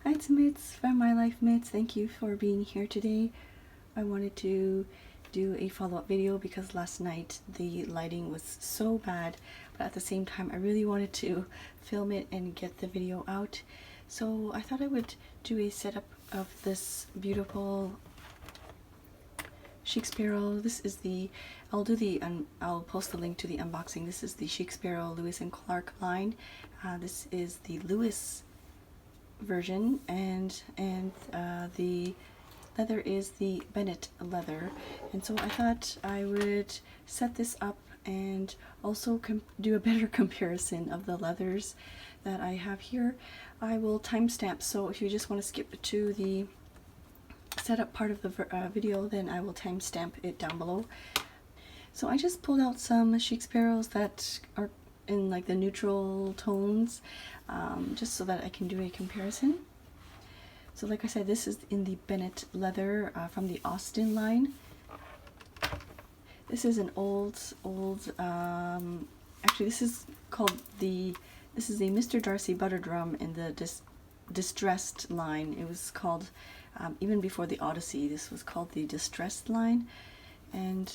Hi, it's Mitz from My Life Mitz. Thank you for being here today. I wanted to do a follow-up video because last night the lighting was so bad, but at the same time I really wanted to film it and get the video out. So I thought I would do a setup of this beautiful Chic Sparrow. This is the, I'll post the link to the unboxing. This is the Chic Sparrow Lewis and Clark line. This is the Lewis version, and the leather is the Bennet leather. And so I thought I would set this up and also do a better comparison of the leathers that I have here. I will timestamp, so if you just want to skip to the setup part of the video, then I will timestamp it down below. So I just pulled out some Chic Sparrows that are in like the neutral tones, just so that I can do a comparison. So like I said, this is in the Bennet leather from the Austin line. This is an old, actually this is called this is a Mr. Darcy butter drum in the distressed line. It was called, even before the Odyssey, this was called the distressed line. And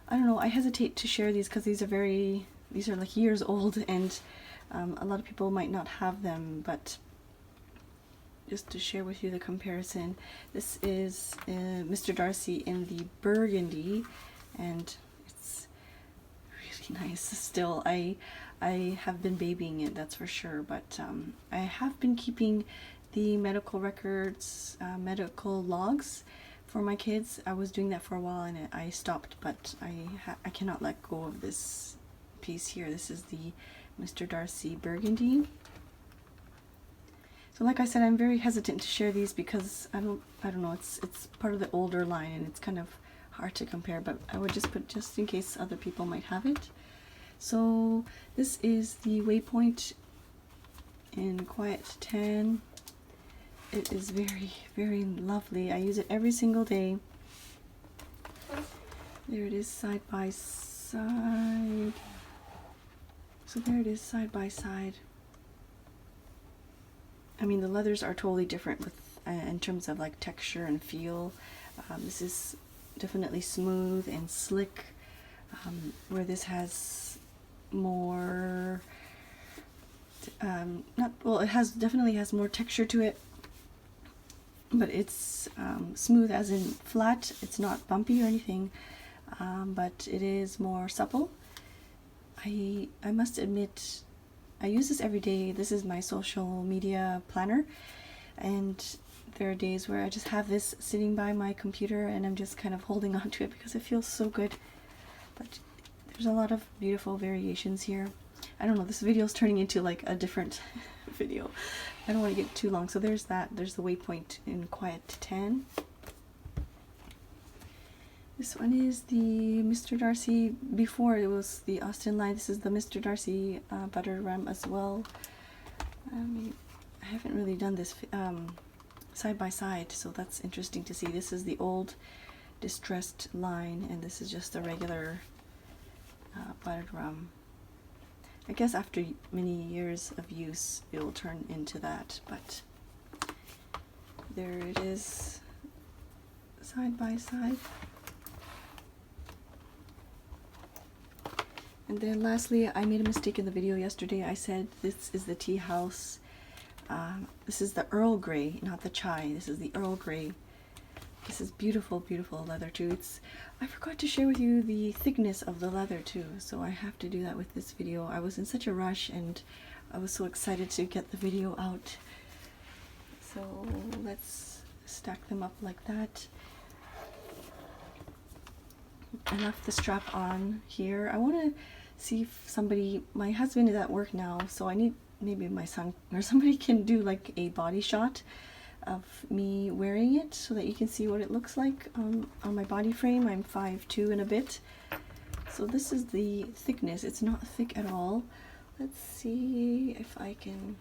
I don't know, I hesitate to share these because these are like years old, and a lot of people might not have them, but just to share with you the comparison. This is Mr. Darcy in the Burgundy, and it's really nice still. I have been babying it, that's for sure, but I have been keeping the medical records, medical logs for my kids. I was doing that for a while and I stopped, but I cannot let go of this piece here. This is the Mr. Darcy Burgundy. So like I said, I'm very hesitant to share these because I don't know, it's part of the older line and it's kind of hard to compare, but I would just put just in case other people might have it. So this is the Waypoint in Quiet Tan. It is very, very lovely. I use it every single day. There it is side by side. So there it is side by side. I mean, the leathers are totally different with in terms of like texture and feel. This is definitely smooth and slick, where this has more, definitely has more texture to it, but it's smooth as in flat. It's not bumpy or anything, but it is more supple. I must admit, I use this every day. This is my social media planner, and there are days where I just have this sitting by my computer and I'm just kind of holding on to it because it feels so good. But there's a lot of beautiful variations here. I don't know, this video is turning into like a different video. I don't want to get too long. So there's that. There's the Waypoint in Quiet Tan. This one is the Mr. Darcy. Before it was the Austin line. This is the Mr. Darcy butter rum as well. I haven't really done this side by side, so that's interesting to see. This is the old distressed line, and this is just a regular buttered rum. I guess after many years of use it will turn into that, but there it is side by side. And then lastly, I made a mistake in the video yesterday. I said this is the tea house. This is the Earl Grey, not the chai. This is the Earl Grey. This is beautiful, beautiful leather too. I forgot to share with you the thickness of the leather too, so I have to do that with this video. I was in such a rush and I was so excited to get the video out. So let's stack them up like that. I left the strap on here. I want to see if somebody, my husband is at work now, so I need maybe my son or somebody can do like a body shot of me wearing it so that you can see what it looks like on my body frame. I'm 5'2" and a bit. So this is the thickness. It's not thick at all. Let's see if I can,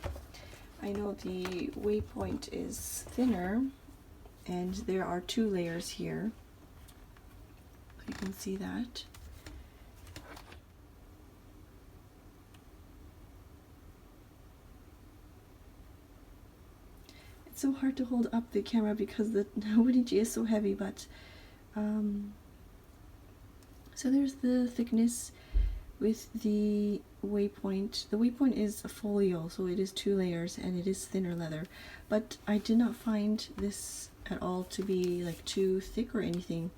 I know the Waypoint is thinner and there are 2 layers here. You can see that. so hard to hold up the camera because the Hobonichi is so heavy, but so there's the thickness with the waypoint. The waypoint is a folio, so it is 2 layers and it is thinner leather, but I did not find this at all to be like too thick or anything,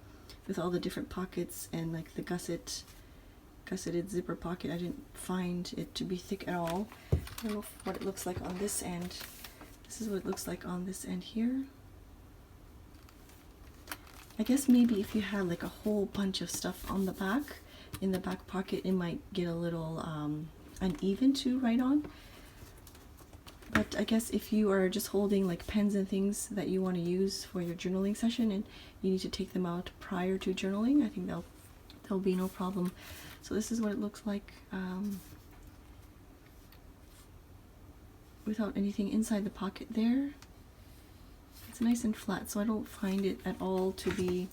with all the different pockets and like the gusseted zipper pocket. I didn't find it to be thick at all. I don't know what it looks like on this end. This is what it looks like on this end here. I guess maybe if you had like a whole bunch of stuff on the back, in the back pocket, it might get a little uneven to write on. But I guess if you are just holding like pens and things that you want to use for your journaling session and you need to take them out prior to journaling, I think there'll be no problem. So this is what it looks like without anything inside the pocket there. It's nice and flat, so I don't find it at all to be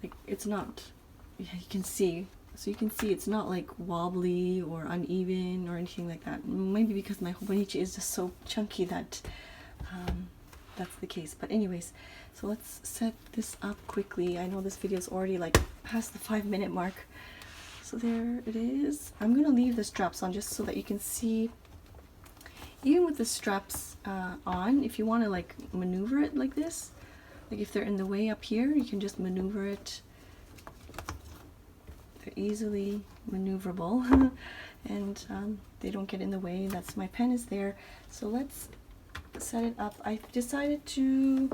like, it's not, yeah, you can see, so you can see it's not like wobbly or uneven or anything like that. Maybe because my Hobonichi is just so chunky that that's the case. But anyways, so let's set this up quickly. I know this video is already like past the 5-minute mark. So there it is. I'm gonna leave the straps on just so that you can see, even with the straps on, if you want to like maneuver it like this, like if they're in the way up here, you can just maneuver it. They're easily maneuverable and they don't get in the way. That's, my pen is there. So let's set it up. I decided to,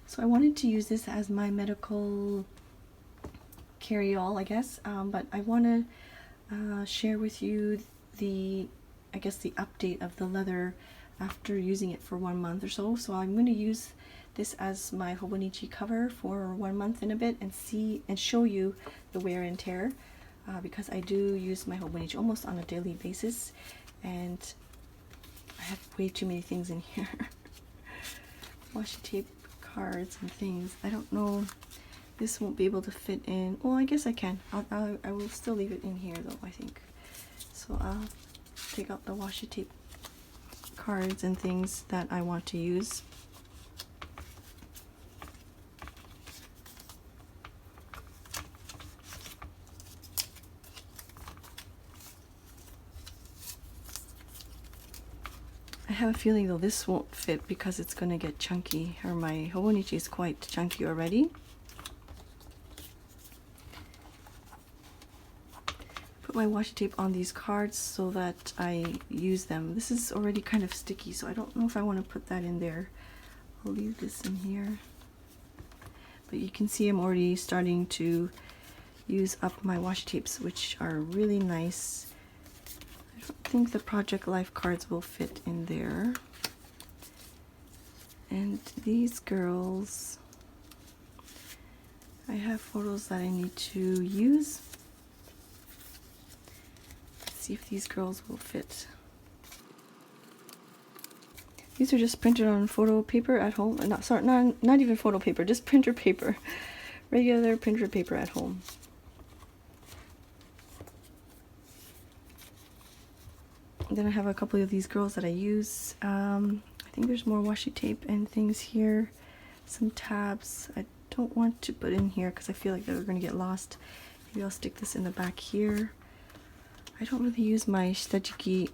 so I wanted to use this as my medical carry-all, I guess, but I want to share with you the, I guess, the update of the leather after using it for 1 month or so. So I'm going to use this as my Hobonichi cover for 1 month and a bit and see and show you the wear and tear, because I do use my Hobonichi almost on a daily basis and I have way too many things in here. Washi tape, cards and things. I don't know, this won't be able to fit in. Well, I guess I can. I will still leave it in here though, I think. So I'll take out the washi tape cards and things that I want to use. I have a feeling though this won't fit because it's going to get chunky, or my Hobonichi is quite chunky already. Put my washi tape on these cards so that I use them. This is already kind of sticky, so I don't know if I want to put that in there. I'll leave this in here. But you can see I'm already starting to use up my washi tapes, which are really nice. I don't think the Project Life cards will fit in there. And these girls, I have photos that I need to use. Let's see if these girls will fit. These are just printed on photo paper at home. Not even photo paper, just printer paper. Regular printer paper at home. Then I have a couple of these girls that I use. I think there's more washi tape and things here. Some tabs. I don't want to put in here because I feel like they're going to get lost. Maybe I'll stick this in the back here. I don't really use my shitajiki.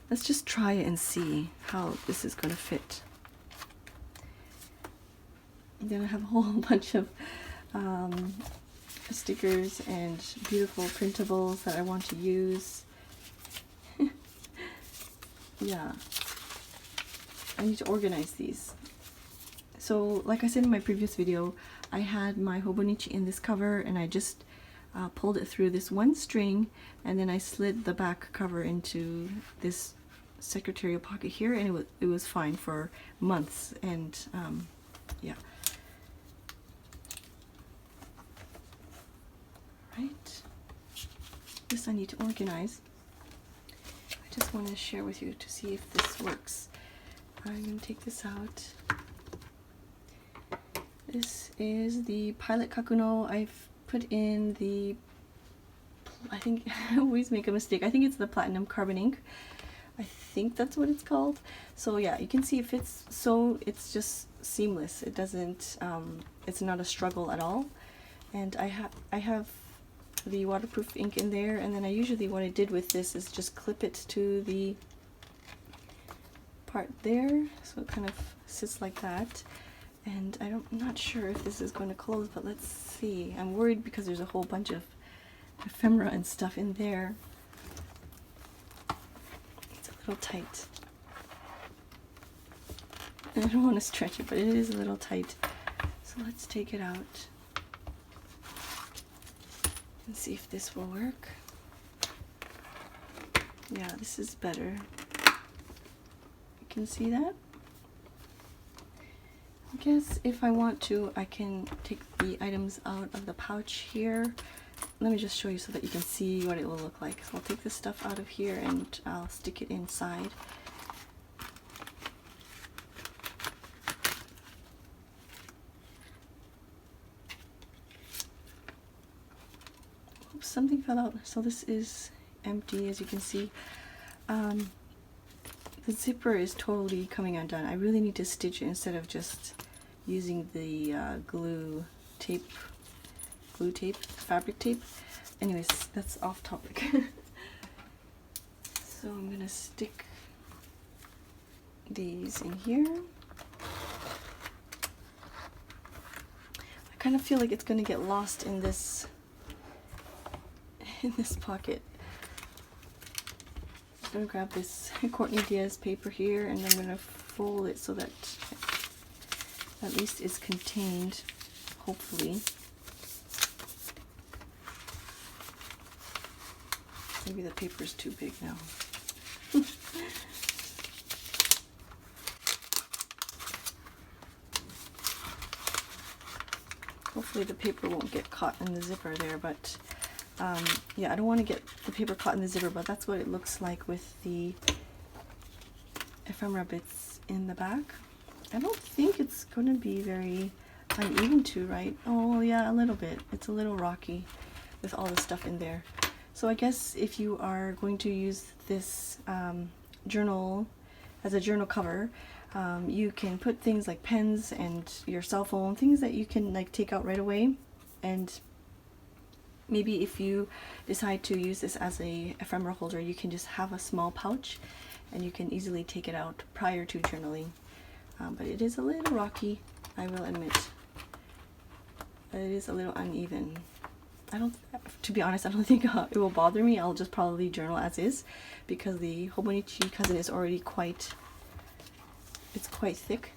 Let's just try it and see how this is going to fit. And then I have a whole bunch of stickers and beautiful printables that I want to use. Yeah, I need to organize these. So like I said in my previous video, I had my Hobonichi in this cover and I just pulled it through this one string and then I slid the back cover into this secretarial pocket here, and it was fine for months. And yeah. Right, this I need to organize. I just want to share with you to see if this works. I'm going to take this out. This is the Pilot Kakuno. I've put in the, I think I always make a mistake. I think it's the Platinum Carbon ink. I think that's what it's called. So yeah, you can see it fits, so it's just seamless. It doesn't, it's not a struggle at all. And I have the waterproof ink in there, and then I usually, what I did with this is just clip it to the part there, so it kind of sits like that. And I'm not sure if this is going to close, but let's see. I'm worried because there's a whole bunch of ephemera and stuff in there. It's a little tight. And I don't want to stretch it, but it is a little tight. So let's take it out and see if this will work. Yeah, this is better. You can see that? I guess if I want to, I can take the items out of the pouch here. Let me just show you so that you can see what it will look like. So I'll take this stuff out of here and I'll stick it inside. Oops, something fell out. So this is empty, as you can see. The zipper is totally coming undone. I really need to stitch it instead of just using the glue tape, fabric tape. Anyways, that's off topic. So I'm gonna stick these in here. I kind of feel like it's gonna get lost in this pocket. I'm gonna grab this Courtney Diaz paper here, and I'm gonna fold it so that at least it's contained, hopefully. Maybe the paper's too big now. Hopefully the paper won't get caught in the zipper there, but yeah, I don't want to get the paper caught in the zipper, but that's what it looks like with the ephemera bits in the back. I don't think it's going to be very uneven to write. Oh yeah, a little bit. It's a little rocky with all the stuff in there. So I guess if you are going to use this journal as a journal cover, you can put things like pens and your cell phone, things that you can like take out right away. And maybe if you decide to use this as a ephemera holder, you can just have a small pouch and you can easily take it out prior to journaling. But it is a little rocky, I will admit. It is a little uneven. To be honest, I don't think it will bother me. I'll just probably journal as is because the Hobonichi cousin is already quite thick.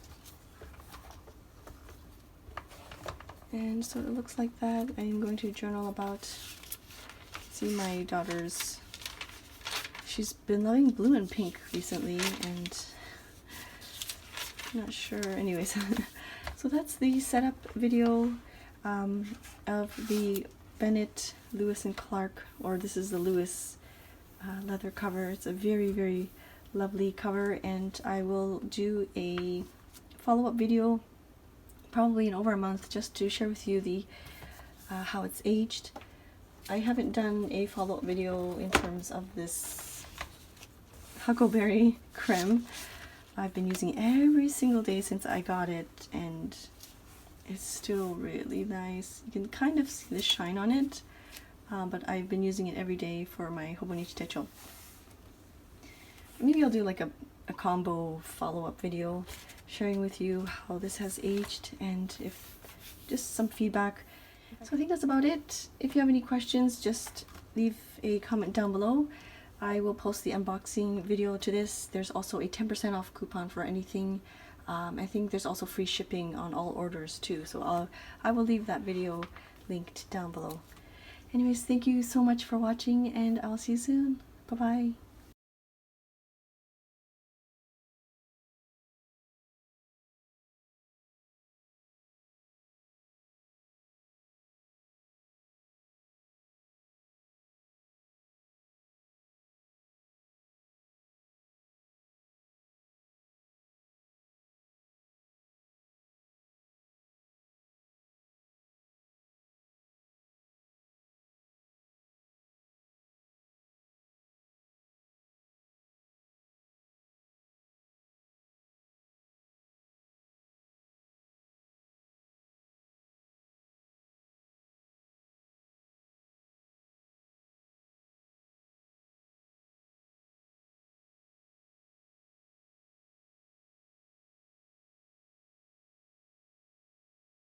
And so it looks like that. I'm going to journal about, see my daughter's, she's been loving blue and pink recently, and I'm not sure. Anyways, so that's the setup video of the Bennet Lewis and Clark, or this is the Lewis leather cover. It's a very, very lovely cover, and I will do a follow-up video probably in over a month just to share with you the how it's aged. I haven't done a follow-up video in terms of this huckleberry creme. I've been using it every single day since I got it, and it's still really nice. You can kind of see the shine on it, but I've been using it every day for my Hobonichi Techo. Maybe I'll do like a combo follow-up video sharing with you how this has aged and if just some feedback. So I think that's about it. If you have any questions, just leave a comment down below. I will post the unboxing video to this. There's also a 10% off coupon for anything. I think there's also free shipping on all orders too, so I will leave that video linked down below. Anyways, thank you so much for watching, and I'll see you soon. Bye bye.